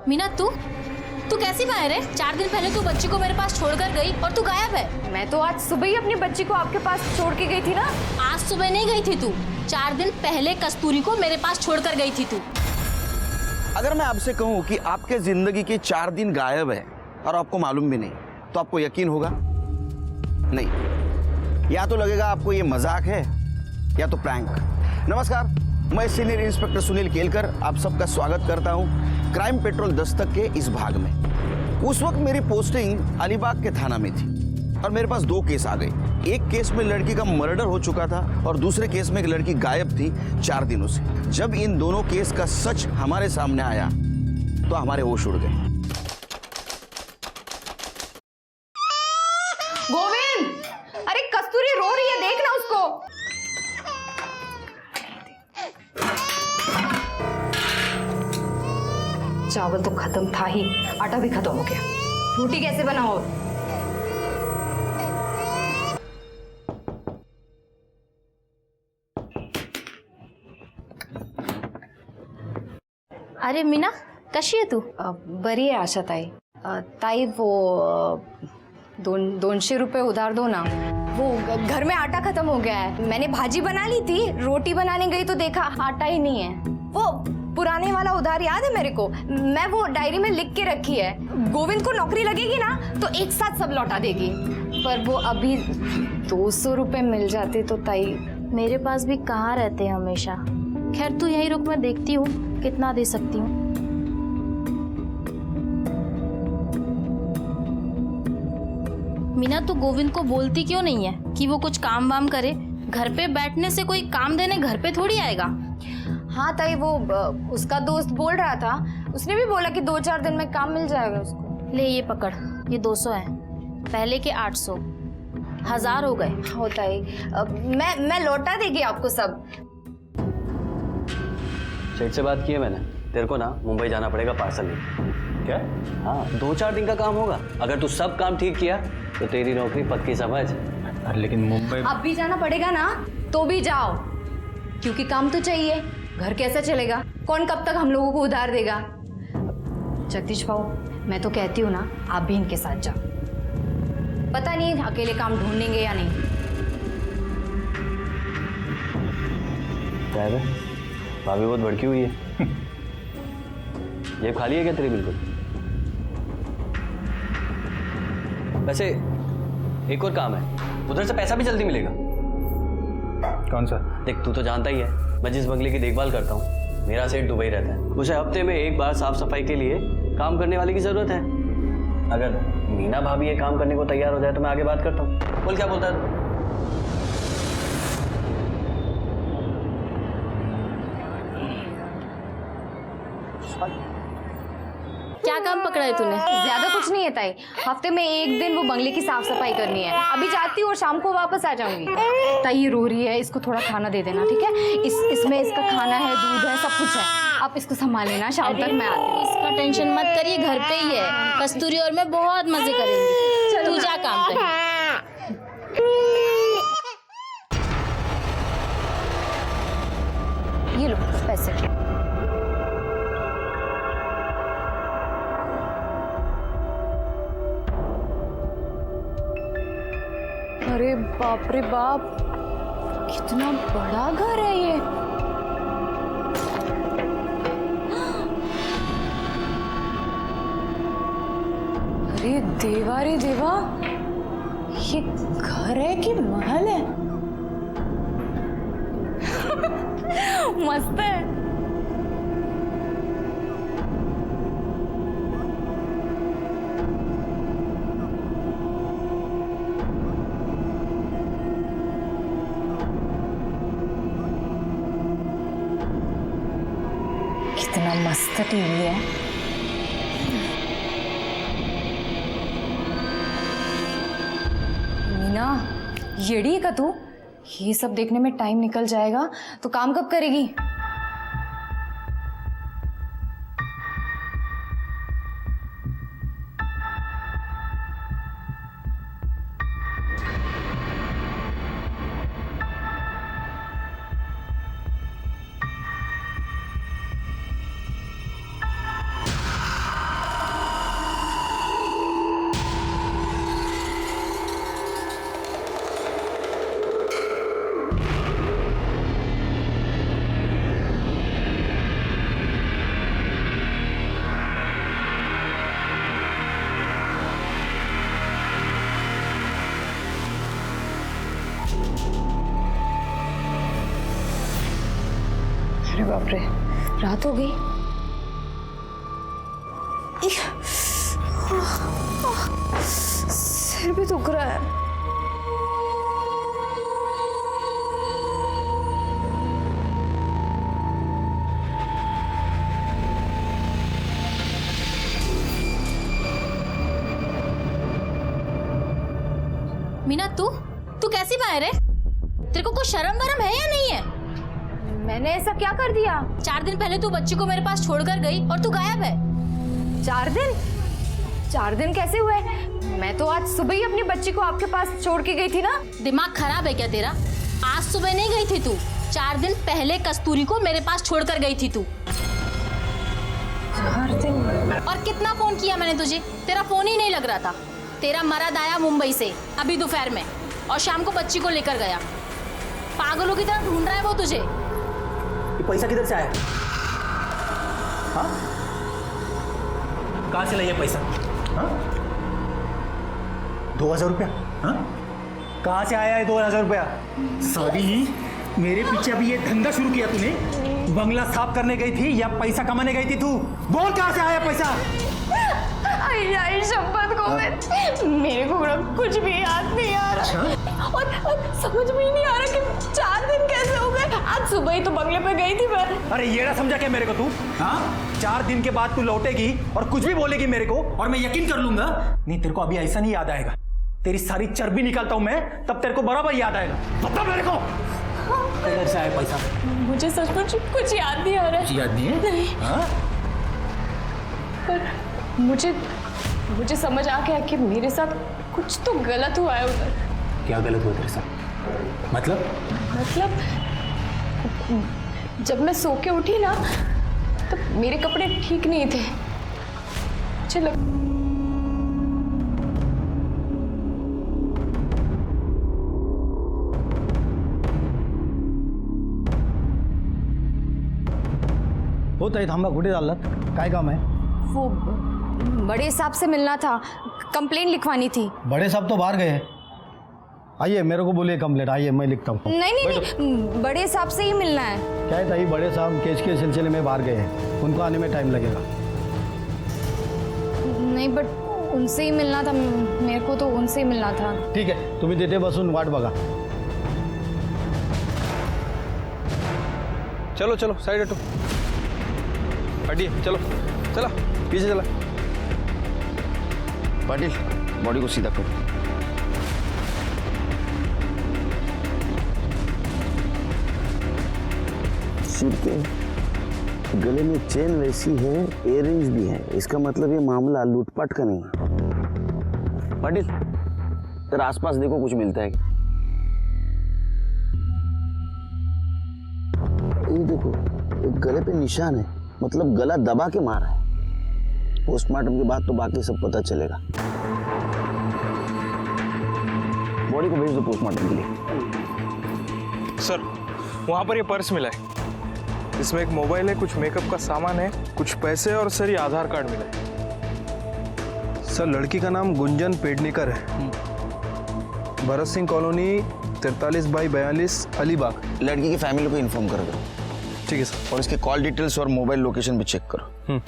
मीना तू तू कैसी बाहर है? 4 दिन पहले तू बच्ची को मेरे पास छोड़कर गई और तू गायब है। मैं तो आज सुबह ही अपनी बच्ची को आपके पास छोड़ के गई थी ना। आज सुबह नहीं गई थी तू, 4 दिन पहले कस्तूरी को मेरे पास छोड़कर गई थी तू। अगर मैं आपसे कहूं कि आपके जिंदगी के 4 दिन गायब है और आपको मालूम भी नहीं, तो आपको यकीन होगा? नहीं, या तो लगेगा आपको ये मजाक है या तो प्रैंक। नमस्कार, मैं सीनियर इंस्पेक्टर सुनील केलकर आप सबका स्वागत करता हूं क्राइम पेट्रोल दस्तक के इस भाग में। उस वक्त मेरी पोस्टिंग अलीबाग के थाना में थी और मेरे पास 2 केस आ गए। एक केस में लड़की का मर्डर हो चुका था और दूसरे केस में एक लड़की गायब थी 4 दिनों से। जब इन दोनों केस का सच हमारे सामने आया तो हमारे होश उड़ गए। गोविंद, अरे कस्तूरी रो रही है, देख ना उसको। चावल तो खत्म था ही, आटा भी खत्म हो गया। रोटी कैसे बनाओ? अरे मीना, कशी आहे तू? बरी आहे आशा ताई। ताई वो 200 रुपए उधार दो ना। वो घर में आटा खत्म हो गया है। मैंने भाजी बना ली थी, रोटी बनाने गई तो देखा आटा ही नहीं है। वो पुराने वाला उधार याद है मेरे को, मैं वो डायरी में लिख के रखी है। गोविंद को नौकरी लगेगी ना तो एक साथ सब लौटा देगी। पर वो अभी 200 रुपए मिल जाते तो ताई। मेरे पास भी कहाँ रहते हैं हमेशा। खैर तू यहीं रुक, मैं देखती हूँ कितना दे सकती हूँ। मीना तू गोविंद को बोलती क्यों नहीं है कि वो कुछ काम वाम करे? घर पे बैठने से कोई काम देने घर पे थोड़ी आएगा। हाँ ताई, वो उसका दोस्त बोल रहा था, उसने भी बोला कि 2-4 दिन में काम मिल जाएगा उसको। ले ये पकड़, ये 200 है, पहले के 800, 1000 हो गए। हो ताई, मैं लौटा देगी आपको सब। सेठ से बात की है मैंने, तेरे को ना मुंबई जाना पड़ेगा पार्सल लेके। क्या? हाँ, 2-4 दिन का काम होगा। अगर तू सब काम ठीक किया तो तेरी नौकरी पक्की समझ। अरे लेकिन मुंबई अब भी जाना पड़ेगा ना तो भी जाओ, क्योंकि काम तो चाहिए। घर कैसा चलेगा? कौन कब तक हम लोगों को उधार देगा? जगदीश भाऊ, मैं तो कहती हूँ ना, आप भी इनके साथ जाओ। पता नहीं अकेले काम ढूंढेंगे या नहीं। क्या है? भाभी बहुत भड़की हुई है। ये खाली है क्या तेरी? बिल्कुल। वैसे एक और काम है, उधर से पैसा भी जल्दी मिलेगा। कौन सा? देख, तू तो जानता ही है मैं जिस बंगले की देखभाल करता हूँ, मेरा सेठ दुबई रहता है। उसे हफ्ते में एक बार साफ सफाई के लिए काम करने वाले की जरूरत है। अगर मीना भाभी ये काम करने को तैयार हो जाए तो मैं आगे बात करता हूँ। बोल, क्या बोलता है? क्या काम पकड़ा है तूने? ज्यादा कुछ नहीं है ताई, हफ्ते में एक दिन वो बंगले की साफ सफाई करनी है। अभी जाती हूँ और शाम को वापस आ जाऊंगी। ताई ये रो रही है, इसको थोड़ा खाना दे देना, ठीक है? इसमें इसका खाना है, दूध है, सब कुछ है। आप इसको संभाल लेना, शाम तक मैं आती हूँ। इसका टेंशन मत करिए, घर पे ही है। कस्तूरी और मैं बहुत मजे करेंगे। तू जा काम पे। ये लो पैसे। अरे बाप रे बाप, कितना बड़ा घर है ये। अरे देवा रे देवा, ये घर है कि महल है? मस्त है। कितना मस्त टीवी है। मीना, येड़ी है का तू? ये सब देखने में टाइम निकल जाएगा तो काम कब करेगी? बाप रे, रात हो गई। सिर भी दुख रहा है। मीना तू कैसी बाहर है? तेरे को कुछ शर्म वरम है या नहीं है? मैंने ऐसा क्या कर दिया? 4 दिन पहले तू बच्ची को मेरे पास छोड़कर गई और तू गायब है। 4 दिन? 4 दिन कैसे हुए? मैं तो आज सुबह ही अपनी बच्ची को आपके पास छोड़ के गई थी ना। दिमाग खराब है क्या तेरा? आज सुबह नहीं गई थी तू, 4 दिन पहले कस्तूरी को मेरे पास छोड़कर गई थी तू। 4 दिन? और कितना फोन किया मैंने तुझे, तेरा फोन ही नहीं लग रहा था। तेरा मर्द आया मुंबई से अभी दोपहर में और शाम को बच्ची को लेकर गया। पागलों की तरह ढूंढ रहा है वो तुझे। ये पैसा किधर से आया? हाँ? कहाँ से लाया पैसा? हाँ? 2000 रुपया? हाँ? कहाँ से आया है 2000 रुपया? सॉरी, मेरे पीछे अभी ये धंधा शुरू किया तूने? बंगला साफ करने गई थी या पैसा कमाने गई थी तू? बोल कहाँ से आया पैसा? आई शपथ को मेरे को कुछ भी याद नहीं आ रहा। और समझ में ही नहीं आ रहा कि 4 दिन कैसे हो गए। आज सुबह ही तो बंगले पे गई थी मैं। अरे ये ना समझा क्या मेरे को तू? हाँ? 4 दिन के बाद तू लौटेगी और कुछ भी बोलेगी मेरे को और मैं यकीन कर लूंगा। नहीं, तेरे को अभी ऐसा नहीं याद आएगा। तेरी सारी चर्बी निकालता हूं मैं, तब तेरे को बराबर याद आएगा। बता मेरे को किधर से आया पैसा? मुझे सचमुच कुछ याद नहीं आ रहा है। याद नहीं है? नहीं। हाँ? पर मुझे समझ आ गया कि मेरे साथ कुछ तो गलत हुआ है उधर। क्या गलत हुआ तेरे साथ? मतलब जब मैं सो के उठी ना, तब मेरे कपड़े ठीक नहीं थे। चलो हो ताई थांबा, कुठे चाललात? काय काम आहे? वो बड़े साहब से मिलना था, कंप्लेंट लिखवानी थी। बड़े साहब तो बाहर गए हैं। आइए, मेरे को बोलिए कंप्लेंट। आइए, मैं लिखता हूँ। नहीं, बड़े साहब से ही मिलना है। क्या है ताई, बड़े साहब केस के सिलसिले में बाहर गए हैं, उनको आने में टाइम लगेगा। नहीं, बट उनसे ही मिलना था, मेरे को तो उनसे ही मिलना था। ठीक आहे, तुम्ही तिथे बसून वाट बघा। चलो चलो साइड हटो, हटिए, चलो चला पीछे चला। पाटिल, बॉडी को सीधा करो। सिर के गले में चेन वैसी है, इयररिंग्स भी है, इसका मतलब ये मामला लूटपाट का नहीं है। पाटिल, तेरे आसपास देखो कुछ मिलता है। ये देखो, एक गले पे निशान है, मतलब गला दबा के मारा है। पोस्टमार्टम के बाद तो बाकी सब पता चलेगा। बॉडी को भेज दो पोस्टमार्टम के लिए। सर, वहाँ पर ये पर्स मिला है, इसमें एक मोबाइल है, कुछ मेकअप का सामान है, कुछ पैसे और सर ये आधार कार्ड मिला है। सर, लड़की का नाम गुंजन पेडनेकर है, भरत सिंह कॉलोनी 43/42 अलीबाग। लड़की की फैमिली को इन्फॉर्म कर दो। ठीक है सर। और इसके कॉल डिटेल्स और मोबाइल लोकेशन भी चेक करो।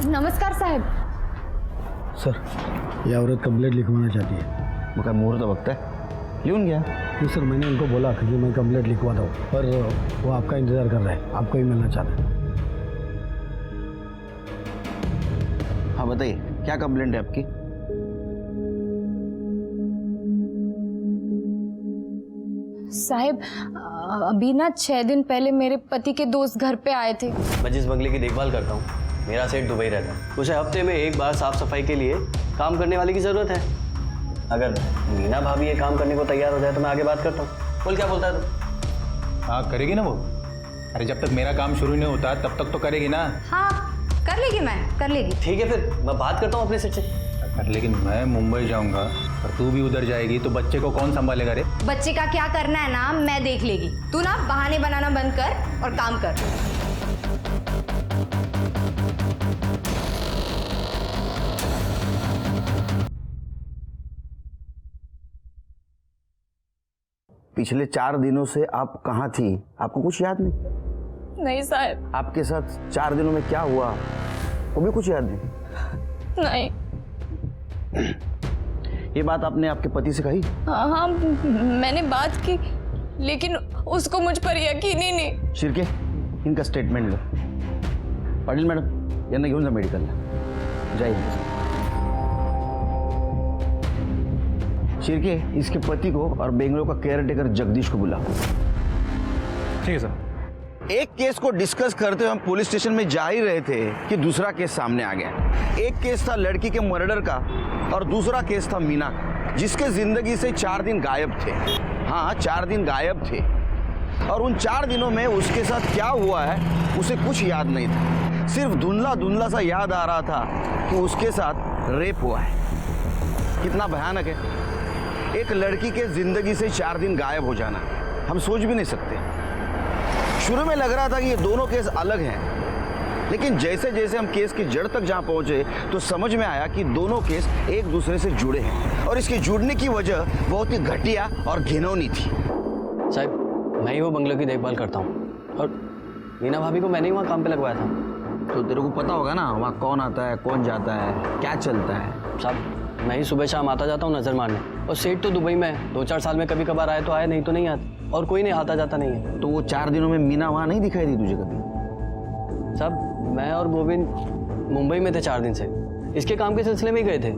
नमस्कार साहब। सर, ये औरत कंप्लेंट लिखवाना चाहती है। वो क्या मुहूर्त वक्त है, लिहून गया। जी सर, मैंने उनको बोला कि मैं कंप्लेंट लिखवा दूँ, पर वो आपका इंतज़ार कर रहे हैं, आपको ही मिलना चाहते हैं। हाँ बताइए, क्या कंप्लेंट है आपकी? साहब, अभी ना 6 दिन पहले मेरे पति के दोस्त घर पे आए थे। मैं जिस बंगले की देखभाल करता हूँ, मेरा सेठ दुबई रहता है। उसे हफ्ते में एक बार साफ सफाई के लिए काम करने वाले की ज़रूरत है। अगर मीना भाभी ये काम करने को तैयार हो जाए तो मैं आगे बात करता हूँ। बोल, क्या बोलता है तू? हाँ, करेगी ना वो। अरे जब तक मेरा काम शुरू नहीं होता तब तक तो करेगी ना। हाँ, कर लेगी, मैं कर लेगी। ठीक है, फिर मैं बात करता हूँ अपने सेठ से। लेकिन मैं मुंबई जाऊंगा और तू भी उधर जाएगी तो बच्चे को कौन संभालेगा रे? बच्चे का क्या करना है ना, मैं देख लेगी। तू ना बहाने बनाना बंद कर और काम कर। पिछले 4 दिनों से आप कहाँ थी, आपको कुछ याद नहीं? नहीं साहब, आपके साथ 4 दिनों में क्या हुआ वो भी कुछ याद नहीं? नहीं। ये बात आपने आपके पति से कही? हाँ, मैंने बात की, लेकिन उसको मुझ पर यकीन ही नहीं। शिर्के, इनका स्टेटमेंट लो। पाटील मॅडम यांना घेऊन जा मेडिकलला, जाइए। शिर्के, इसके पति को और बेंगलोर का केयर टेकर जगदीश को बुलाओ। ठीक है सर। एक केस को डिस्कस करते हुए हम पुलिस स्टेशन में जा ही रहे थे कि दूसरा केस सामने आ गया। एक केस था लड़की के मर्डर का और दूसरा केस था मीना का, जिसके जिंदगी से 4 दिन गायब थे। हाँ, 4 दिन गायब थे और उन 4 दिनों में उसके साथ क्या हुआ है उसे कुछ याद नहीं था। सिर्फ धुंधला धुंधला सा याद आ रहा था कि उसके साथ रेप हुआ है। कितना भयानक है, एक लड़की के जिंदगी से 4 दिन गायब हो जाना, हम सोच भी नहीं सकते। शुरू में लग रहा था कि ये दोनों केस अलग हैं, लेकिन जैसे जैसे हम केस की जड़ तक जहां पहुंचे तो समझ में आया कि दोनों केस एक दूसरे से जुड़े हैं और इसके जुड़ने की वजह बहुत ही घटिया और घिनौनी थी। साहब, मैं ही वो बंगले की देखभाल करता हूँ और मीना भाभी को मैंने ही वहाँ काम पे लगवाया था। तो तेरे को पता होगा ना वहाँ कौन आता है, कौन जाता है, क्या चलता है? साहब, मैं ही सुबह शाम आता जाता हूँ नजर मारने, और सेठ तो दुबई में है। 2-4 साल में कभी कभार आए तो आए, नहीं तो नहीं आते, और कोई नहीं आता जाता नहीं है। तो वो 4 दिनों में मीना वहाँ नहीं दिखाई दी तुझे कभी? साहब, मैं और गोविंद मुंबई में थे 4 दिन से, इसके काम के सिलसिले में ही गए थे,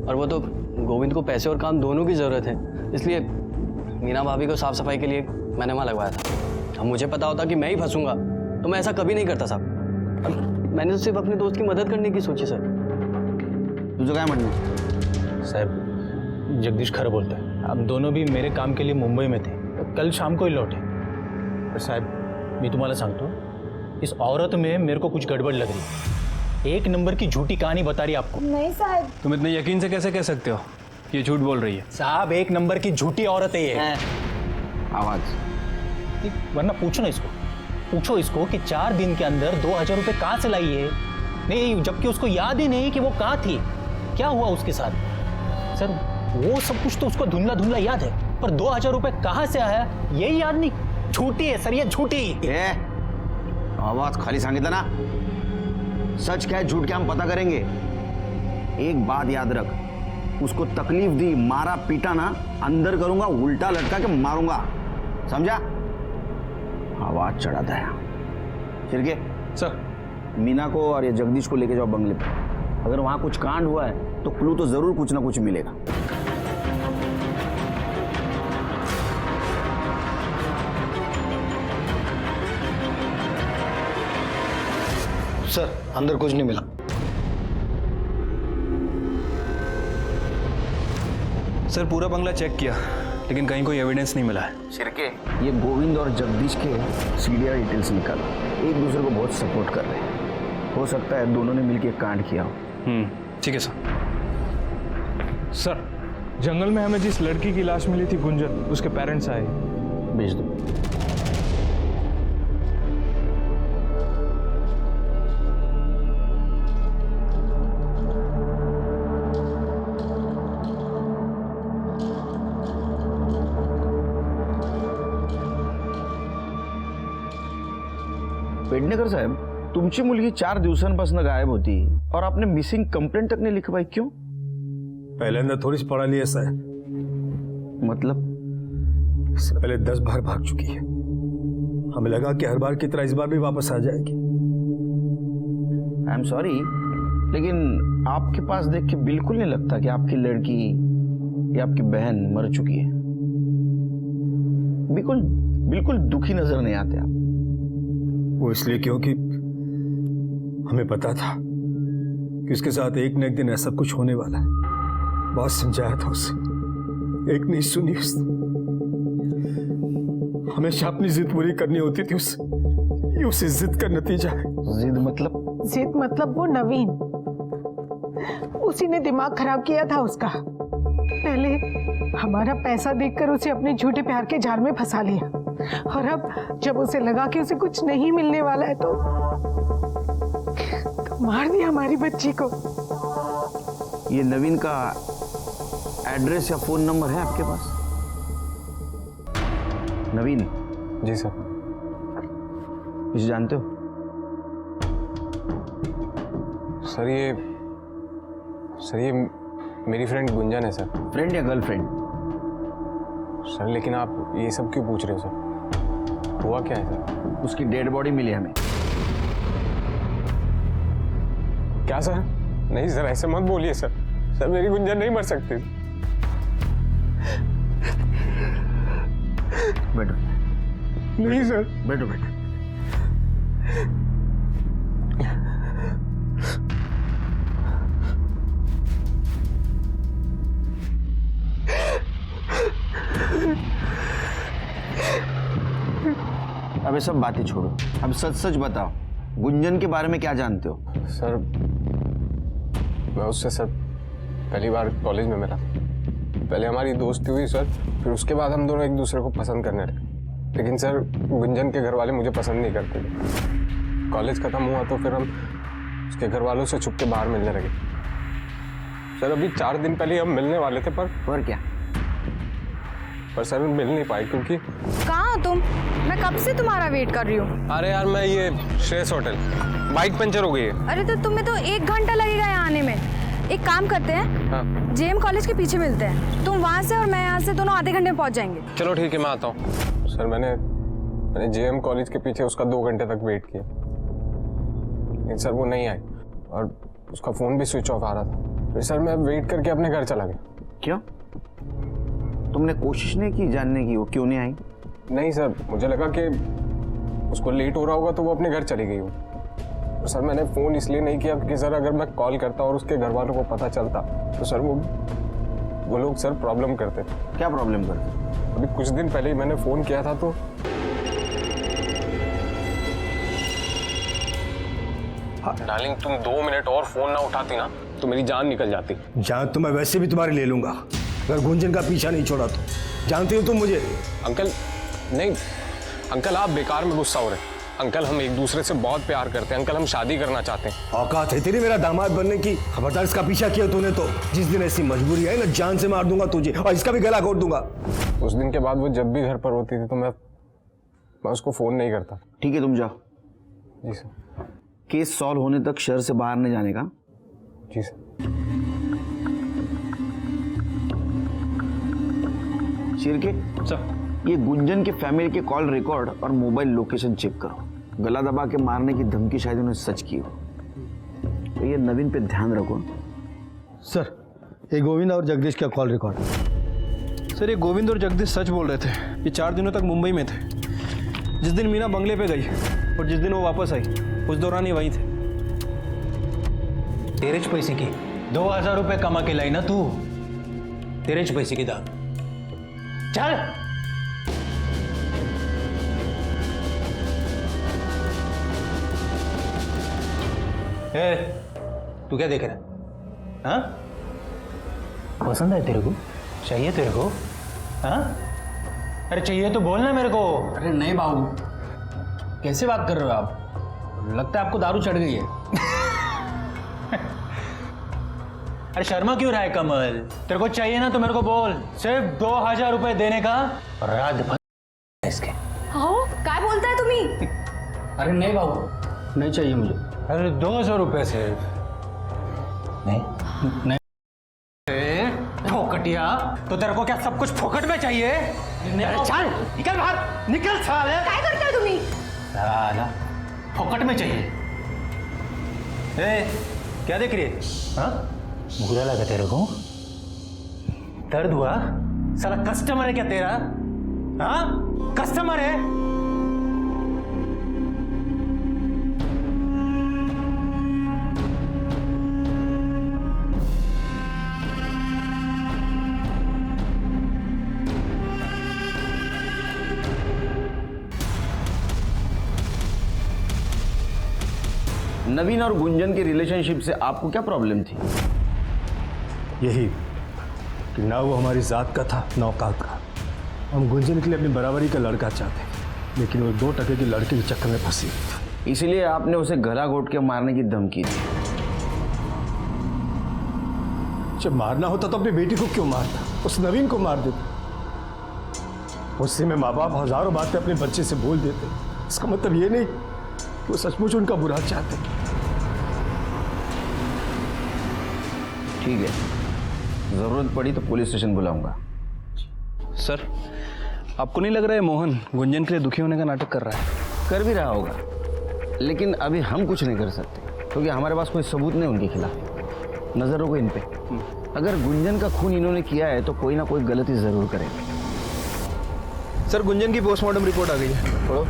और वो तो गोविंद को पैसे और काम दोनों की ज़रूरत है, इसलिए मीना भाभी को साफ सफाई के लिए मैंने वहाँ लगवाया था। अब मुझे पता होता कि मैं ही फंसूंगा तो मैं ऐसा कभी नहीं करता साहब। अब मैंने तो सिर्फ अपने दोस्त की मदद करने की सोची सर। तुझं काय म्हणणं आहे? साहब, जगदीश खरं बोलता है। हम दोनों भी मेरे काम के लिए मुंबई में थे, कल शाम को ही लौटे। और साहब, मैं तुम्हारा सांगतो, इस औरत में मेरे को कुछ गड़बड़ लग रही है। 1 नंबर की झूठी कहानी बता रही है आपको। नहीं साहब। तुम इतने यकीन से कैसे कह सकते हो ये झूठ बोल रही है? साहब, 1 नंबर की झूठी औरत है ये। आवाज। वरना पूछो ना इसको, पूछो इसको कि 4 दिन के अंदर 2000 रुपये कहाँ से लाई है। नहीं, जबकि उसको याद ही नहीं कि वो कहाँ थी, क्या हुआ उसके साथ। सर, वो सब कुछ तो उसको धुंधला धुंधला याद है, पर 2000 रुपये कहाँ से आया यही याद नहीं। झूठी है सर, ये झूठी। आवाज खाली सांगितलं ना, सच क्या है झूठ क्या हम पता करेंगे। एक बात याद रख, उसको तकलीफ दी, मारा पीटा ना, अंदर करूंगा, उल्टा लटका के मारूंगा, समझा? आवाज चढ़ाता है। शिर्के सर, मीना को और ये जगदीश को लेके जाओ बंगले पे। अगर वहां कुछ कांड हुआ है तो क्लू तो जरूर कुछ ना कुछ मिलेगा। सर, अंदर कुछ नहीं मिला। सर, पूरा बंगला चेक किया लेकिन कहीं कोई एविडेंस नहीं मिला है। शिर्के, ये गोविंद और जगदीश के सीडीआर डिटेल्स निकालो, एक दूसरे को बहुत सपोर्ट कर रहे हैं। हो सकता है दोनों ने मिलकर कांड किया हो। ठीक है सर। सर, जंगल में हमें जिस लड़की की लाश मिली थी गुंजन, उसके पेरेंट्स आए। भेज दो। पेडणेकर साहेब, तुमची मुलगी 4 दिवसांपासून गायब होती और आपने मिसिंग कंप्लेंट तक नहीं लिखवाई, क्यों? पहले थोड़ी सी पढ़ा लिया सर, मतलब? इससे पहले 10 बार भाग चुकी है। हमें लगा कि हर बार की तरह इस बार भी वापस आ जाएगी। आई एम सॉरी, लेकिन आपके पास देख के बिल्कुल नहीं लगता कि आपकी लड़की या आपकी बहन मर चुकी है। बिल्कुल बिल्कुल दुखी नजर नहीं आते आप। वो इसलिए क्योंकि हमें पता था कि उसके साथ एक न एक दिन ऐसा कुछ होने वाला है। बहुत समझाया था उसे, एक नहीं सुनी उसने। हमेशा अपनी जिद पूरी करनी होती थी उससे, ये उसी जिद का नतीजा है। जिद मतलब? जिद मतलब वो नवीन, उसी ने दिमाग खराब किया था उसका। पहले हमारा पैसा देखकर उसे अपने झूठे प्यार के जाल में फंसा लिया, और अब जब उसे लगा कि उसे कुछ नहीं मिलने वाला है तो मार दिया हमारी बच्ची को। ये नवीन का एड्रेस या फोन नंबर है आपके पास? नवीन, जी सर। इसे जानते हो? सर ये मेरी फ्रेंड गुंजन है सर। फ्रेंड या गर्लफ्रेंड? सर लेकिन आप ये सब क्यों पूछ रहे हो सर? हुआ क्या है सर? उसकी डेड बॉडी मिली हमें। क्या सर? नहीं सर, ऐसे मत बोलिए सर। सर मेरी गुंजन नहीं मर सकती। बैठो। नहीं सर। बैठो बैठो। अब ये सब बातें छोड़ो, अब सच सच बताओ, गुंजन के बारे में क्या जानते हो? सर मैं उससे सर पहली बार कॉलेज में मिला। पहले हमारी दोस्ती हुई सर, फिर उसके बाद हम दोनों एक दूसरे को पसंद करने लगे। लेकिन सर गुंजन के घर वाले मुझे पसंद नहीं करते थे। कॉलेज खत्म हुआ तो फिर हम उसके घर वालों से छुप के बाहर मिलने लगे। सर अभी 4 दिन पहले हम मिलने वाले थे पर क्या? पर सर मिल नहीं पाए क्योंकि। कहाँ हो तुम? मैं कब से तुम्हारा वेट कर रही हूँ। अरे यार मैं ये श्रेयस होटल, बाइक पंचर हो गई है। अरे तो तुम्हें तो 1 घंटा लगेगा यहाँ आने में। एक काम करते हैं, हाँ। जेएम कॉलेज के पीछे मिलते हैं। तुम वहाँ से और मैं यहाँ से, दोनों आधे घंटे में पहुँच जाएंगे। चलो ठीक है, मैं आता हूँ। सर मैंने जेएम कॉलेज के पीछे उसका 2 घंटे तक वेट किया, लेकिन सर वो नहीं आई और उसका फ़ोन भी स्विच ऑफ आ रहा था। फिर सर मैं वेट करके अपने घर चला गया। क्यों? तुमने कोशिश नहीं की जानने की वो क्यों नहीं आई? नहीं सर, मुझे लगा कि उसको लेट हो रहा होगा तो वो अपने घर चली गई हो। तो सर मैंने फ़ोन इसलिए नहीं किया क्योंकि सर अगर मैं कॉल करता और उसके घर वालों को पता चलता तो सर वो लोग सर प्रॉब्लम करते। क्या प्रॉब्लम करते? अभी कुछ दिन पहले ही मैंने फ़ोन किया था तो डार्लिंग तुम 2 मिनट और फ़ोन ना उठाती ना तो मेरी जान निकल जाती। जान तो मैं वैसे भी तुम्हारी ले लूंगा अगर गुंजन का पीछा नहीं छोड़ा तो। जानती हो तुम मुझे? अंकल नहीं, अंकल आप बेकार में गुस्सा हो रहे हैं। अंकल हम एक दूसरे से बहुत प्यार करते हैं। अंकल हम शादी करना चाहते हैं। औकात है तेरी मेरा दामाद बनने की? खबरदार इसका पीछा किया तूने तो जिस दिन ऐसी मजबूरी है ना, जान से मार दूंगा तुझे और इसका भी गला घोट दूंगा। उस दिन के बाद वो जब भी घर पर होती थी तो मैं उसको फ़ोन नहीं करता। ठीक है तुम जाओ। जी सर। केस सॉल्व होने तक शहर से बाहर नहीं जाने का। जी सर। शिरके सर, ये गुंजन के फैमिली के कॉल रिकॉर्ड और मोबाइल लोकेशन चेक करो। गला दबा के मारने की धमकी शायद उन्होंने सच की हो, तो ये नवीन पे ध्यान रखो। सर ये गोविंद और जगदीश का कॉल रिकॉर्ड। सर ये गोविंद और जगदीश सच बोल रहे थे। ये 4 दिनों तक मुंबई में थे। जिस दिन मीना बंगले पे गई और जिस दिन वो वापस आई उस दौरान ही वहीं थे। तेरे च पैसे की 2000 रुपये कमा के लाई ना तू। तेरे च पैसे की दान चल। ए, तू क्या देख रहा है? हाँ? पसंद है तेरे को? चाहिए तेरे को? हाँ? अरे चाहिए तो बोलना मेरे को। अरे नहीं बाबू, कैसे बात कर रहे हो आप? लगता है आपको दारू चढ़ गई है। अरे शर्मा क्यों रहा है कमल? तेरे को चाहिए ना तो मेरे को बोल। सिर्फ 2000 रुपए देने का रात भर इसके। हाँ क्या बोलता है तुम्ही? अरे नहीं बाबू, नहीं चाहिए मुझे। अरे 200 रुपए सिर्फ। नहीं फोकटिया, तो तेरे को क्या सब कुछ फोकट में चाहिए? अरे चल निकल बाहर, निकल साले। क्या करते हो तुम्ही? साला फोकट में चाहिए। ए, क्या देख रही है? हाँ? बुरा लगा तेरे को? दर्द हुआ? साला कस्टमर है क्या तेरा? हाँ? कस्टमर है? नवीन और गुंजन के रिलेशनशिप से आपको क्या प्रॉब्लम थी? यही कि ना वो हमारी जात का था ना औकात का। हम गुंजन के लिए अपनी बराबरी का लड़का चाहते, लेकिन वो 2 टके की लड़के के चक्कर में फंसी। इसलिए आपने उसे गला घोट के मारने की धमकी दी। जब मारना होता तो अपनी बेटी को क्यों मारता? उस नवीन को मार देता। उससे में माँ बाप हजारों बातें अपने बच्चे से बोल देते, इसका मतलब ये नहीं कि वो सचमुच उनका बुरा चाहते। ठीक है, जरूरत पड़ी तो पुलिस स्टेशन बुलाऊंगा। सर, आपको नहीं लग रहा है मोहन गुंजन के लिए दुखी होने का नाटक कर रहा है? कर भी रहा होगा, लेकिन अभी हम कुछ नहीं कर सकते क्योंकि हमारे पास कोई सबूत नहीं उनके खिलाफ। नजर रखो इन पे। अगर गुंजन का खून इन्होंने किया है तो कोई ना कोई गलती जरूर करेंगे। सर, गुंजन की पोस्टमार्टम रिपोर्ट आ गई है। पढ़ो।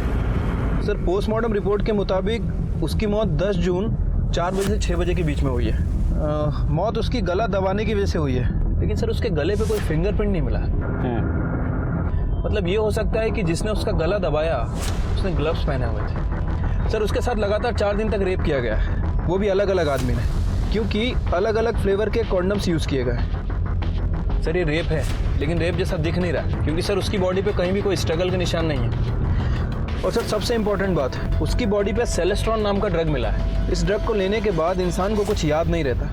सर, पोस्टमार्टम रिपोर्ट के मुताबिक उसकी मौत 10 जून 4 बजे से 6 बजे के बीच में हुई है। मौत उसकी गला दबाने की वजह से हुई है, लेकिन सर उसके गले पे कोई फिंगरप्रिंट नहीं मिला। मतलब ये हो सकता है कि जिसने उसका गला दबाया उसने ग्लव्स पहने हुए थे। सर, उसके साथ लगातार 4 दिन तक रेप किया गया है, वो भी अलग अलग आदमी ने, क्योंकि अलग अलग फ्लेवर के कॉन्डम्स यूज़ किए गए। सर, ये रेप है, लेकिन रेप जैसा दिख नहीं रहा, क्योंकि सर उसकी बॉडी पे कहीं भी कोई स्ट्रगल का निशान नहीं है। और सर, सबसे इंपॉर्टेंट बात, उसकी बॉडी पे सेलेस्ट्रॉन नाम का ड्रग मिला है। इस ड्रग को लेने के बाद इंसान को कुछ याद नहीं रहता।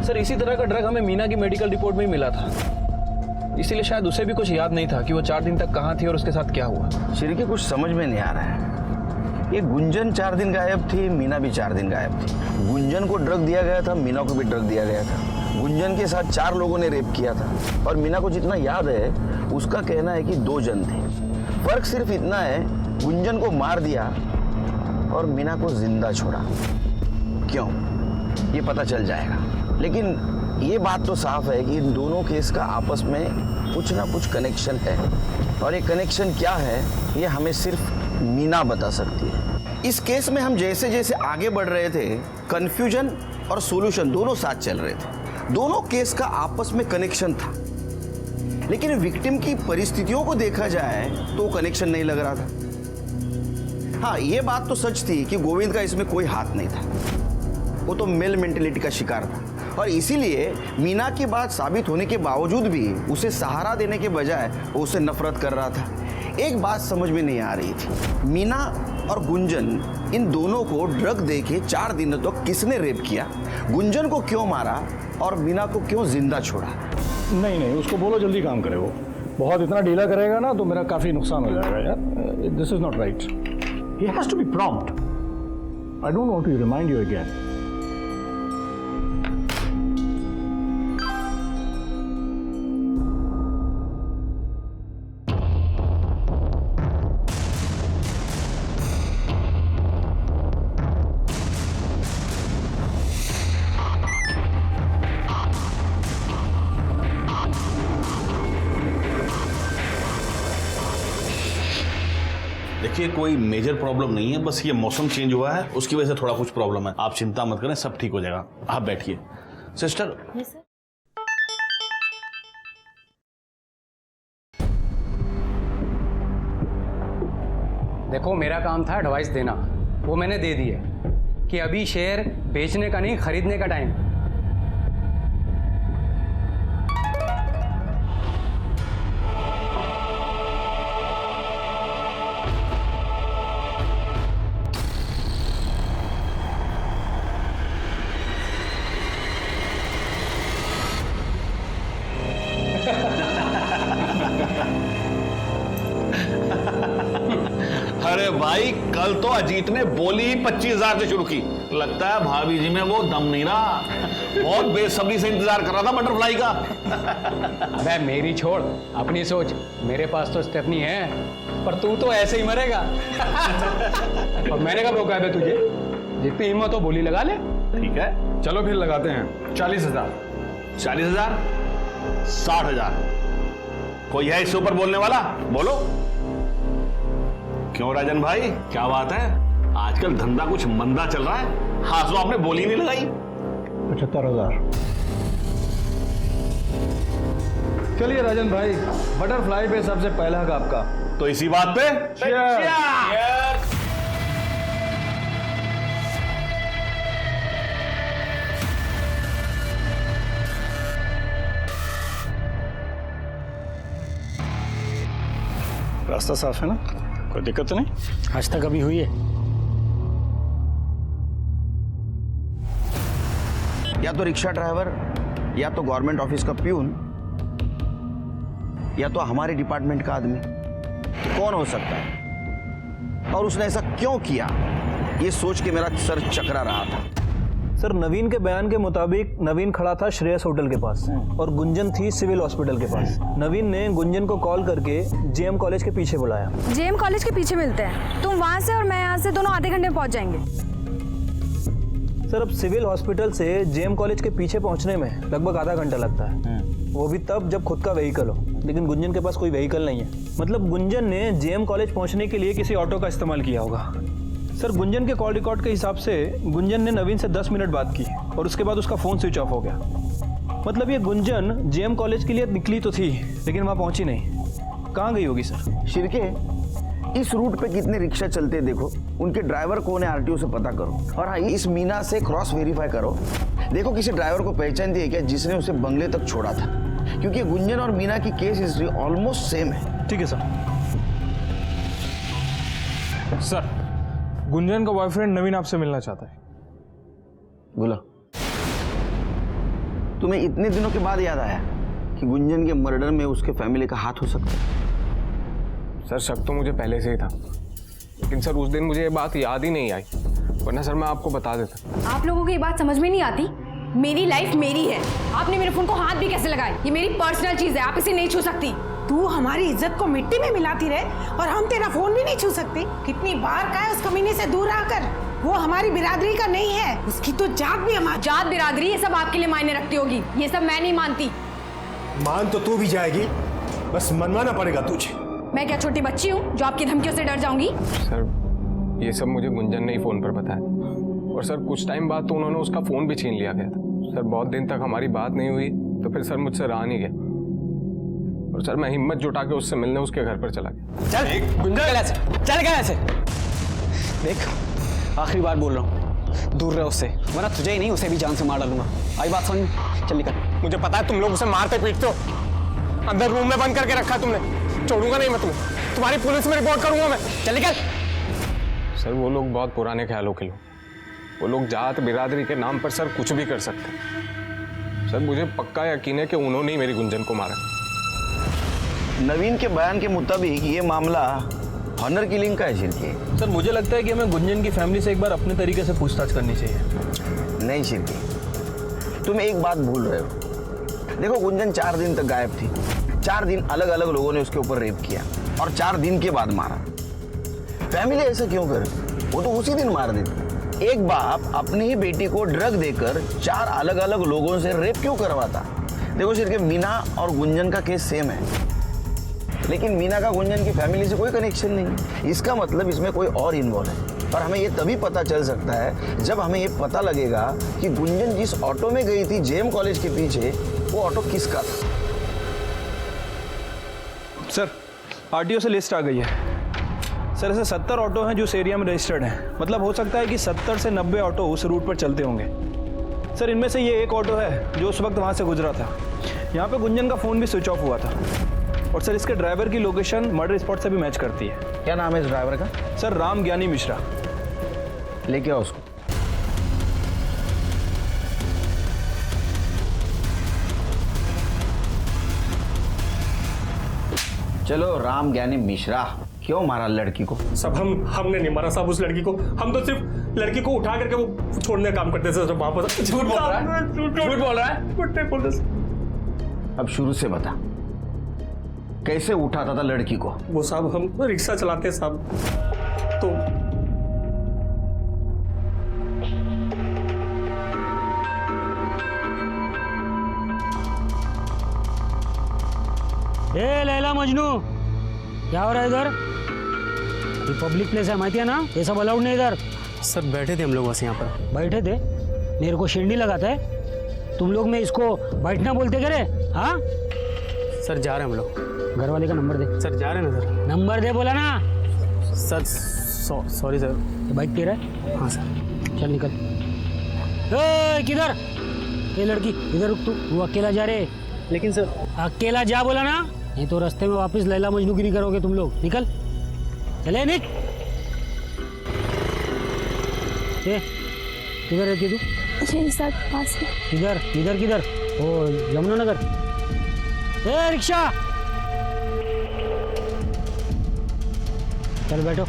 सर, इसी तरह का ड्रग हमें मीना की मेडिकल रिपोर्ट में ही मिला था, इसीलिए शायद उसे भी कुछ याद नहीं था कि वो 4 दिन तक कहाँ थी और उसके साथ क्या हुआ। श्री कुछ समझ में नहीं आ रहा है। ये गुंजन 4 दिन गायब थी, मीना भी 4 दिन गायब थी। गुंजन को ड्रग दिया गया था, मीना को भी ड्रग दिया गया था। गुंजन के साथ 4 लोगों ने रेप किया था और मीना को जितना याद है उसका कहना है कि 2 जन थे। फर्क सिर्फ इतना है, गुंजन को मार दिया और मीना को जिंदा छोड़ा। क्यों, ये पता चल जाएगा, लेकिन ये बात तो साफ है कि इन दोनों केस का आपस में कुछ ना कुछ कनेक्शन है, और ये कनेक्शन क्या है ये हमें सिर्फ मीना बता सकती है। इस केस में हम जैसे जैसे आगे बढ़ रहे थे, कंफ्यूजन और सॉल्यूशन दोनों साथ चल रहे थे। दोनों केस का आपस में कनेक्शन था, लेकिन विक्टिम की परिस्थितियों को देखा जाए तो कनेक्शन नहीं लग रहा था। हाँ, ये बात तो सच थी कि गोविंद का इसमें कोई हाथ नहीं था, वो तो मेल मेंटेलिटी का शिकार था, और इसीलिए मीना की बात साबित होने के बावजूद भी उसे सहारा देने के बजाय वो उससे नफरत कर रहा था। एक बात समझ में नहीं आ रही थी, मीना और गुंजन इन दोनों को ड्रग देके 4 दिनों तक किसने रेप किया, गुंजन को क्यों मारा और मीना को क्यों जिंदा छोड़ा? नहीं नहीं, उसको बोलो जल्दी काम करे। वो बहुत इतना ढीला करेगा ना तो मेरा काफी नुकसान हो जाएगा यार। This is not right. He has to be prompt. I don't want to remind you again. देखिए, कोई मेजर प्रॉब्लम नहीं है, बस ये मौसम चेंज हुआ है उसकी वजह से थोड़ा कुछ प्रॉब्लम है। आप चिंता मत करें, सब ठीक हो जाएगा। आप बैठिए। सिस्टर, देखो, मेरा काम था एडवाइस देना, वो मैंने दे दी है कि अभी शेयर बेचने का नहीं, खरीदने का टाइम। अरे भाई, कल तो अजीत ने बोली 25,000 से शुरू की। लगता है भाभी जी में वो दम नहीं रहा, बहुत बेसब्री से इंतजार कर रहा था बटरफ्लाई का। अबे मेरी छोड़, अपनी सोच। मेरे पास तो स्टेफनी है, पर तू तो ऐसे ही मरेगा। और मैंने कब रोका है तुझे? जितनी हिम्मत हो बोली लगा ले। ठीक है, चलो फिर लगाते हैं 40,000। 40,000, 60,000। कोई है इससे ऊपर बोलने वाला? बोलो। क्यों राजन भाई, क्या बात है? आजकल धंधा कुछ मंदा चल रहा है, हाँ तो आपने बोली नहीं लगाई। 75,000। चलिए राजन भाई, बटरफ्लाई पे सबसे पहला हक आपका। तो इसी बात पे रास्ता साफ है ना, कोई दिक्कत तो नहीं? आज तक अभी हुई है? या तो रिक्शा ड्राइवर या तो गवर्नमेंट ऑफिस का प्यून या तो हमारे डिपार्टमेंट का आदमी। तो कौन हो सकता है और उसने ऐसा क्यों किया, ये सोच के मेरा सर चकरा रहा था। सर नवीन के बयान के मुताबिक नवीन खड़ा था श्रेयस होटल के पास और गुंजन थी सिविल हॉस्पिटल के पास। नवीन ने गुंजन को कॉल करके जेएम कॉलेज के पीछे बुलाया। जेएम कॉलेज के पीछे मिलते हैं, तुम वहाँ से और मैं यहाँ से, दोनों आधे घंटे में पहुँच जाएंगे। सर अब सिविल हॉस्पिटल से जेएम कॉलेज के पीछे पहुँचने में लगभग आधा घंटा लगता है, वो भी तब जब खुद का व्हीकल हो। लेकिन गुंजन के पास कोई व्हीकल नहीं है, मतलब गुंजन ने जेएम कॉलेज पहुँचने के लिए किसी ऑटो का इस्तेमाल किया होगा। सर गुंजन के कॉल रिकॉर्ड के हिसाब से गुंजन ने नवीन से 10 मिनट बात की और उसके बाद उसका फ़ोन स्विच ऑफ हो गया। मतलब ये गुंजन जेएम कॉलेज के लिए निकली तो थी लेकिन वहाँ पहुँची नहीं। कहाँ गई होगी सर? शिरके, इस रूट पे कितने रिक्शा चलते हैं देखो, उनके ड्राइवर कौन है आरटीओ से पता करो। और हाँ, इस मीना से क्रॉस वेरीफाई करो, देखो किसी ड्राइवर को पहचानती है क्या जिसने उसे बंगले तक छोड़ा था, क्योंकि गुंजन और मीना की केस हिस्ट्री ऑलमोस्ट सेम है। ठीक है सर। सर गुंजन का बॉयफ्रेंड नवीन आपसे मिलना चाहता है। बोला, तुम्हें इतने दिनों के बाद याद आया कि गुंजन के मर्डर में उसके फैमिली का हाथ हो सकता है? सर शक तो मुझे पहले से ही था, लेकिन सर उस दिन मुझे ये बात याद ही नहीं आई, वरना सर मैं आपको बता देता। आप लोगों को ये बात समझ में नहीं आती? मेरी लाइफ मेरी है, आपने मेरे फोन को हाथ भी कैसे लगाए? ये मेरी पर्सनल चीज है, आप इसे नहीं छू सकती। तू हमारी इज्जत को मिट्टी में मिलाती रहे और हम तेरा फोन भी नहीं छू सकते। कितनी बार कहा है उस कमीने से दूर आकर, वो हमारी बिरादरी का नहीं है, उसकी तो जात भी हमारी। जात बिरादरी ये सब आपके लिए मायने रखती होगी, ये सब मैं नहीं मानती। मान तो तू भी जाएगी, बस मनवाना पड़ेगा तुझे। मैं क्या छोटी बच्ची हूँ जो आपकी धमकियों से डर जाऊंगी? सर ये सब मुझे गुंजन ने ही फ़ोन पर बताया, और सर कुछ टाइम बाद तो उन्होंने उसका फ़ोन भी छीन लिया गया था। सर बहुत दिन तक हमारी बात नहीं हुई, तो फिर सर मुझसे रहा नहीं गया, और सर मैं हिम्मत जुटा के उससे मिलने उसके घर पर चला गया। चल गया ऐसे। देख आखिरी बार बोल रहा हूँ, दूर रहे उससे, वरना तुझे ही नहीं उसे भी जान से मार डालूंगा। आई बात समझ में? चल निकल। मुझे पता है तुम लोग उसे मारते पीटते हो, अंदर रूम में बंद करके रखा है तुमने, छोड़ूंगा नहीं मैं तुम्हें, तुम्हारी पुलिस में रिपोर्ट करूंगा मैं। चल निकल। सर वो लोग बहुत पुराने ख्यालों के लोग, वो लोग जात बिरादरी के नाम पर सर कुछ भी कर सकते हैं। सर मुझे पक्का यकीन है कि उन्होंने ही मेरी गुंजन को मारा। नवीन के बयान के मुताबिक ये मामला ऑनर किलिंग का है शिरके। सर मुझे लगता है कि हमें गुंजन की फैमिली से एक बार अपने तरीके से पूछताछ करनी चाहिए। नहीं शिरके, तुम एक बात भूल रहे हो। देखो गुंजन 4 दिन तक गायब थी, 4 दिन अलग अलग लोगों ने उसके ऊपर रेप किया और 4 दिन के बाद मारा। फैमिली ऐसा क्यों करे? वो तो उसी दिन मार देती। एक बाप अपनी ही बेटी को ड्रग देकर 4 अलग अलग लोगों से रेप क्यों करवाता? देखो शिरके, मीना और गुंजन का केस सेम है, लेकिन मीना का गुंजन की फैमिली से कोई कनेक्शन नहीं। इसका मतलब इसमें कोई और इन्वॉल्व है, पर हमें ये तभी पता चल सकता है जब हमें ये पता लगेगा कि गुंजन जिस ऑटो में गई थी जेएम कॉलेज के पीछे, वो ऑटो किसका था। सर आरटीओ से लिस्ट आ गई है। सर ऐसे 70 ऑटो हैं जो उस एरिया में रजिस्टर्ड हैं, मतलब हो सकता है कि 70 से 90 ऑटो उस रूट पर चलते होंगे। सर इनमें से ये एक ऑटो है जो उस वक्त वहाँ से गुजरा था। यहाँ पे गुंजन का फ़ोन भी स्विच ऑफ हुआ था, और सर इसके ड्राइवर की लोकेशन मर्डर स्पॉट से भी मैच करती है। क्या नाम है इस ड्राइवर का? सर राम ज्ञानी मिश्रा। लेके आओ उसको। चलो राम ज्ञानी मिश्रा, क्यों मारा लड़की को? सब हमने नहीं मारा साहब उस लड़की को, हम तो सिर्फ लड़की को उठा करके वो छोड़ने का काम करते थे वापस। झूठ बोल रहा है, झूठ बोल रहा है। अब शुरू से बता, कैसे उठाता था लड़की को? वो साहब हम रिक्शा चलाते साहब, तो ए लैला मजनू, क्या हो रहा है इधर? ये पब्लिक प्लेस है, माहिती है ना, ये सब अलाउड नहीं इधर। सर बैठे थे हम लोग बस यहाँ पर। बैठे थे? मेरे को शिंडी लगाता है तुम लोग में इसको बैठना बोलते क्या रे? हाँ सर जा रहे हैं हम लोग। घर वाले का नंबर दे। सर जा रहे हैं ना सर। नंबर दे बोला ना। Sir sorry sir. ये बाइक तेरा है? हाँ सर। चल निकल। ए किधर? ये लड़की इधर रुक, तू अकेला जा रहे? लेकिन सर अकेला जा बोला ना, नहीं तो रास्ते में वापस लैला मजनूगिरी करोगे तुम लोग। निकल, चले निक। किधर रहती है तू? यही सर पास में। किधर? इधर किधर? ओ यमुना नगर। ए रिक्शा, चल बैठो।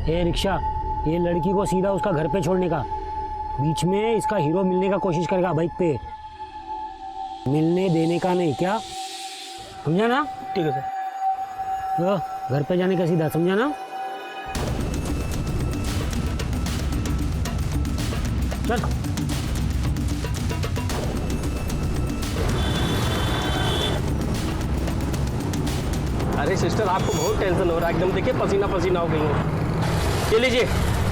ए रिक्शा, ये लड़की को सीधा उसका घर पे छोड़ने का, बीच में इसका हीरो मिलने का कोशिश करेगा बाइक पे, मिलने देने का नहीं, क्या समझा ना? ठीक है सर। तो घर पे जाने का सीधा, समझा ना? चल। अरे सिस्टर, आपको बहुत टेंशन हो रहा है, एकदम देखिए पसीना पसीना हो गई हूँ। ये लीजिए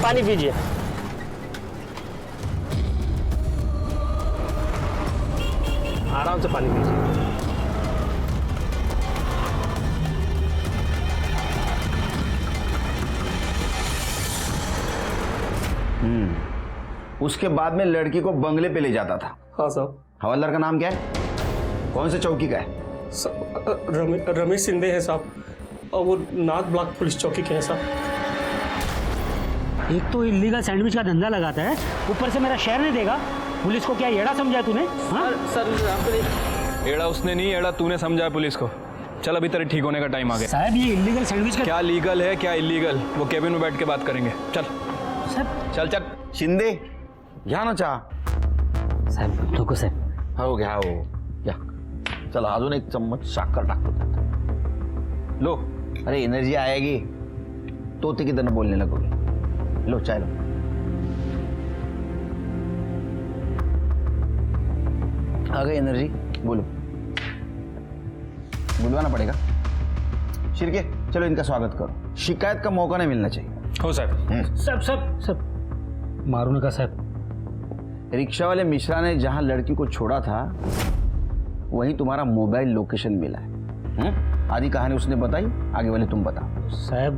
पानी पीजिए। आराम से पानी पीजिए। उसके बाद में लड़की को बंगले पे ले जाता था। हाँ साहब। हवलदार का नाम क्या है? कौन से चौकी का है? रमेश शिंदे है साहब, और वो नाथ ब्लॉक पुलिस चौकी के हैं साहब। एक तो इलीगल सैंडविच का धंधा लगाता है, ऊपर से मेरा शहर नहीं देगा। पुलिस को क्या एड़ा समझा तूने? हाँ? सर एड़ा उसने नहीं, एड़ा तूने समझा पुलिस को। चल अभी तेरे ठीक होने का टाइम आ गया। साहब ये इलीगल सैंडविच का क्या लीगल है क्या इलीगल, वो केबिन में बैठ के बात करेंगे। चल साहब। चल चल। शिंदे घ्या ना चहा। साहेब नको साहेब। हो घ्या हो या। चल अजून एक चम्मच साखर टाकतो त्यात। लो, अरे एनर्जी आएगी तो ते किधर बोलने लगोगे। लो चाय लो। आ गई एनर्जी, बोलो। बुलवाना पड़ेगा। शिरके चलो इनका स्वागत करो, शिकायत का मौका नहीं मिलना चाहिए। हो साहब। सब सब सब मारू नका साहब। रिक्शा वाले मिश्रा ने जहां लड़की को छोड़ा था वहीं तुम्हारा मोबाइल लोकेशन मिला है। आधी कहानी उसने बताई, आगे वाले तुम बताओ। साहब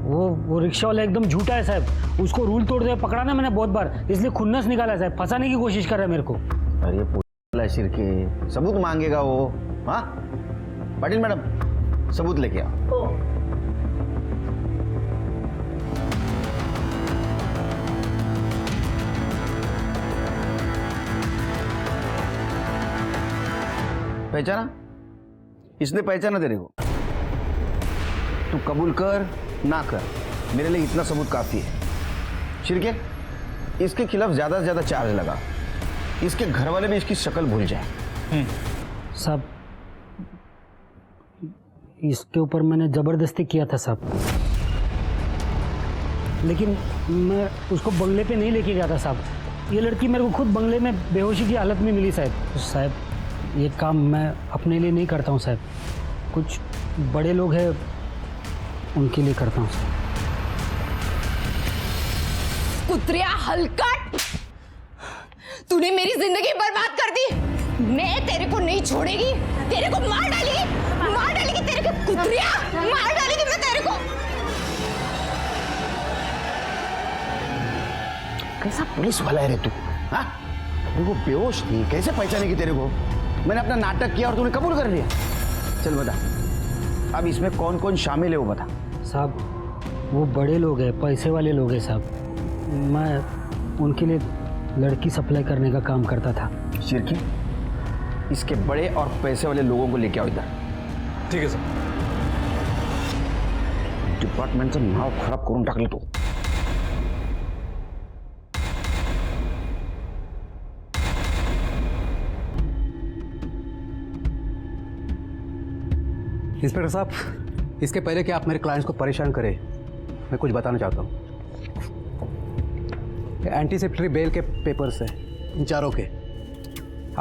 वो रिक्शा वाला एकदम झूठा है साहब, उसको रूल तोड़ दे पकड़ा ना मैंने बहुत बार, इसलिए खुन्नस निकाला साहब, फंसाने की कोशिश कर रहा है मेरे को। अरे पूरा शिरके, सबूत मांगेगा वो। हाँ पाटिल मैडम, सबूत लेके आओ। पहचाना? इसने पहचाना तेरे को? तू कबूल कर ना कर, मेरे लिए इतना सबूत काफी है। शिरके, इसके खिलाफ ज्यादा से ज्यादा चार्ज लगा, इसके घर वाले भी इसकी शक्ल भूल जाए। साहब इसके ऊपर मैंने जबरदस्ती किया था साहब, लेकिन मैं उसको बंगले पे नहीं लेके गया था साहब। ये लड़की मेरे को खुद बंगले में बेहोशी की हालत में मिली साहब। साहब ये काम मैं अपने लिए नहीं करता हूँ साहब, कुछ बड़े लोग हैं उनके लिए करता हूँ साहब। कुत्रिया हलकट, तूने मेरी जिंदगी बर्बाद कर दी। मैं तेरे को नहीं छोड़ेगी, तेरे को मार डालेगी तेरे को। कुत्रिया मार डालेगी मैं तेरे को। कैसा पुलिस वाला है रे तू? हाँ, तेरे को बेहोश थी, कैसे पहचानेगी तेरे को? मैंने अपना नाटक किया और तूने कबूल कर लिया। चल बता, अब इसमें कौन कौन शामिल है वो बता। साहब वो बड़े लोग हैं, पैसे वाले लोग हैं साहब, मैं उनके लिए लड़की सप्लाई करने का काम करता था। शिरकी, इसके बड़े और पैसे वाले लोगों को लेके आओ इधर। ठीक है सर। डिपार्टमेंटचं नाव खराब करून टाकलं तू। इंस्पेक्टर साहब, इसके पहले कि आप मेरे क्लाइंट्स को परेशान करें, मैं कुछ बताना चाहता हूँ। एंटीसिपेटरी बेल के पेपर्स हैं इन चारों के,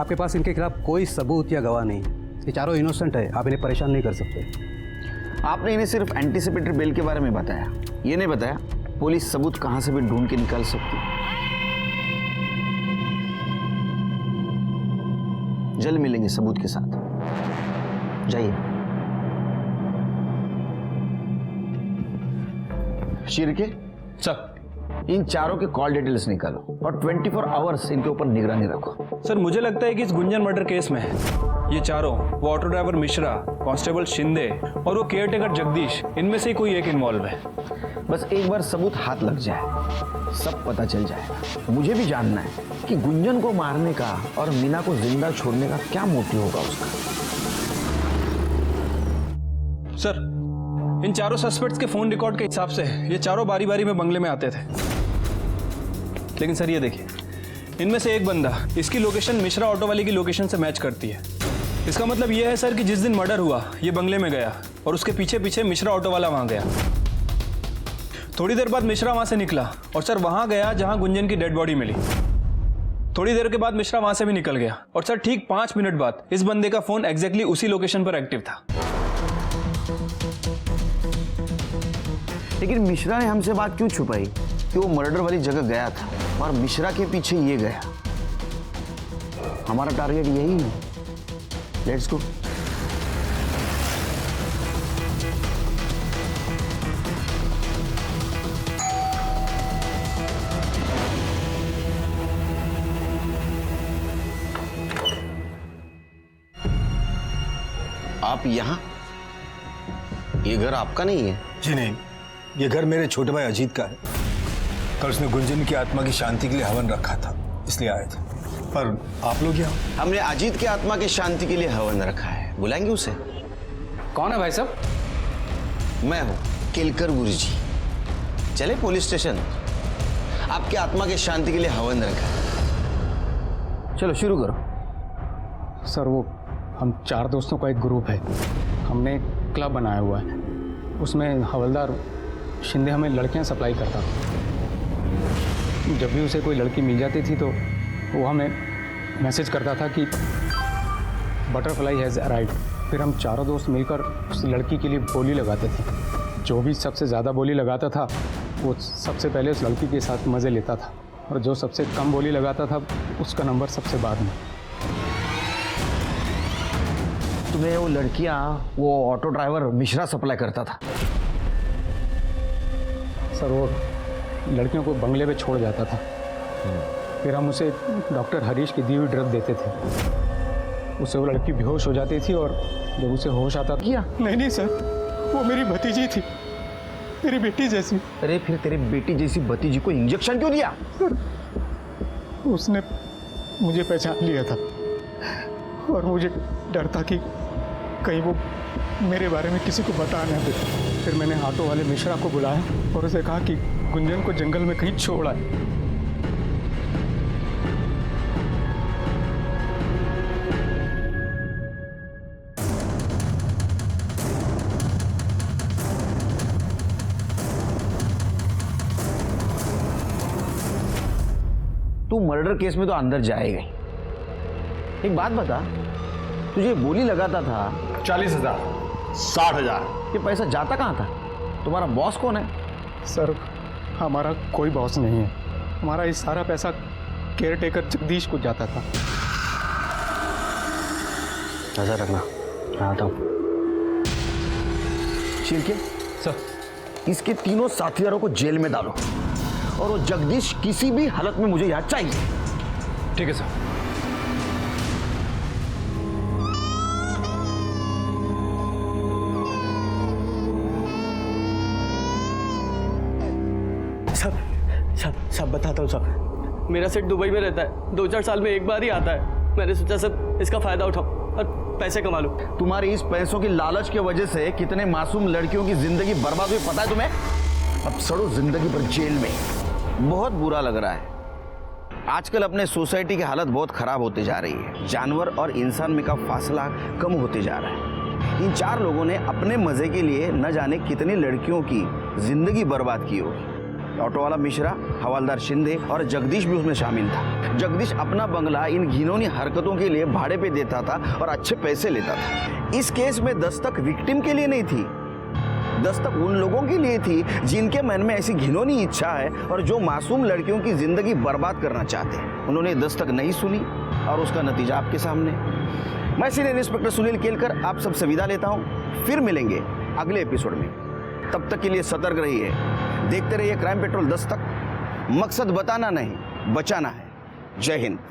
आपके पास इनके खिलाफ कोई सबूत या गवाह नहीं। ये चारों इनोसेंट है, आप इन्हें परेशान नहीं कर सकते। आपने इन्हें सिर्फ एंटीसिपेटरी बेल के बारे में बताया, ये नहीं बताया पुलिस सबूत कहां से भी ढूंढ के निकाल सकती। जल्द मिलेंगे सबूत के साथ, जाइए। शिरके सर, इन चारों के कॉल डिटेल्स निकालो और 24 आवर्स इनके ऊपर निगरानी रखो। सर मुझे लगता है कि इस गुंजन मर्डर केस में ये चारों, वो auto driver Mishra, constable Shinde और वो केयरटेकर जगदीश, इनमें से कोई एक इन्वॉल्व है। बस एक बार सबूत हाथ लग जाए सब पता चल जाएगा। मुझे भी जानना है कि गुंजन को मारने का और मीना को जिंदा छोड़ने का क्या मोटिव होगा उसका। सर, इन चारों सस्पेक्ट्स के फोन रिकॉर्ड के हिसाब से ये चारों बारी बारी में बंगले में आते थे। लेकिन सर ये देखिए, इनमें से एक बंदा इसकी लोकेशन मिश्रा ऑटो वाले की लोकेशन से मैच करती है। इसका मतलब यह है सर कि जिस दिन मर्डर हुआ ये बंगले में गया और उसके पीछे पीछे मिश्रा ऑटो वाला वहां गया। थोड़ी देर बाद मिश्रा वहां से निकला और सर वहां गया जहां गुंजन की डेड बॉडी मिली। थोड़ी देर के बाद मिश्रा वहां से भी निकल गया और सर ठीक 5 मिनट बाद इस बंदे का फोन एग्जैक्टली उसी लोकेशन पर एक्टिव था। लेकिन मिश्रा ने हमसे बात क्यों छुपाई कि वो मर्डर वाली जगह गया था और मिश्रा के पीछे ये गया? हमारा टारगेट यही है। Let's go. आप यहाँ? ये घर आपका नहीं है? जी नहीं, ये घर मेरे छोटे भाई अजीत का है। कल उसने गुंजन की आत्मा की शांति के लिए हवन रखा था, इसलिए आए थे। पर आप लोग यहाँ? हमने अजीत की आत्मा की शांति के लिए हवन रखा है। बुलाएंगे उसे? कौन है भाई साहब? मैं हूँ केलकर गुरुजी। चले पुलिस स्टेशन, आपकी आत्मा की शांति के लिए हवन रखा है। चलो शुरू करो। सर वो हम 4 दोस्तों का एक ग्रुप है, हमने क्लब बनाया हुआ है। उसमें हवलदार शिंदे हमें लड़कियां सप्लाई करता था। जब भी उसे कोई लड़की मिल जाती थी तो वो हमें मैसेज करता था कि बटरफ्लाई हैज़ अराइव्ड। फिर हम चारों दोस्त मिलकर उस लड़की के लिए बोली लगाते थे। जो भी सबसे ज़्यादा बोली लगाता था वो सबसे पहले उस लड़की के साथ मज़े लेता था, और जो सबसे कम बोली लगाता था उसका नंबर सबसे बाद में। तुम्हें वो लड़कियां, वो ऑटो ड्राइवर मिश्रा सप्लाई करता था? सर वो लड़कियों को बंगले पे छोड़ जाता था, फिर हम उसे डॉक्टर हरीश की दी हुई ड्रग देते थे। उससे वो लड़की बेहोश हो जाती थी और जब उसे होश आता था। नहीं सर, वो मेरी भतीजी थी, मेरी बेटी जैसी। अरे फिर तेरी बेटी जैसी भतीजी को इंजेक्शन क्यों दिया? सर उसने मुझे पहचान लिया था और मुझे डर था कि कहीं वो मेरे बारे में किसी को बता ना दे। फिर मैंने ऑटो वाले मिश्रा को बुलाया और उसे कहा कि गुंजन को जंगल में कहीं छोड़ आए। तू मर्डर केस में तो अंदर जाएगा ही। एक बात बता, तुझे गोली लगाता था 40,000, 60,000। ये पैसा जाता कहाँ था? तुम्हारा बॉस कौन है? सर हमारा कोई बॉस नहीं है, हमारा ये सारा पैसा केयर टेकर जगदीश को जाता था। नजर रखना, मैं आता हूँ। शिरके सर, इसके तीनों साथियों को जेल में डालो और वो जगदीश किसी भी हालत में मुझे यहाँ चाहिए। ठीक है सर। सब बताता हूँ सब। मेरा सेठ दुबई में रहता है, 2-4 साल में एक बार ही आता है। मैंने सोचा सब इसका फायदा उठाऊं और पैसे कमा लूं। तुम्हारी इस पैसों की लालच की वजह से कितने मासूम लड़कियों की जिंदगी बर्बाद हुई पता है तुम्हें? अब सड़ो जिंदगी भर जेल में। बहुत बुरा लग रहा है। आजकल अपने सोसाइटी की हालत बहुत खराब होती जा रही है। जानवर और इंसान में का फासला कम होते जा रहा है। इन 4 लोगों ने अपने मजे के लिए न जाने कितनी लड़कियों की जिंदगी बर्बाद की होगी। ऑटो वाला मिश्रा, हवलदार शिंदे और जगदीश भी उसमें शामिल था। जगदीश अपना बंगला इन घिनौनी हरकतों के लिए भाड़े पे देता था और अच्छे पैसे लेता था। इस केस में दस्तक विक्टिम के लिए नहीं थी, दस्तक उन लोगों के लिए थी जिनके मन में ऐसी घिनौनी इच्छा है और जो मासूम लड़कियों की जिंदगी बर्बाद करना चाहते हैं। उन्होंने दस्तक नहीं सुनी और उसका नतीजा आपके सामने। मैं सीनियर इंस्पेक्टर सुनील केलकर आप सबसे विदा लेता हूँ। फिर मिलेंगे अगले एपिसोड में। तब तक के लिए सतर्क रहिए, देखते रहिए क्राइम पेट्रोल दस्तक। मकसद बताना नहीं, बचाना है। जय हिंद।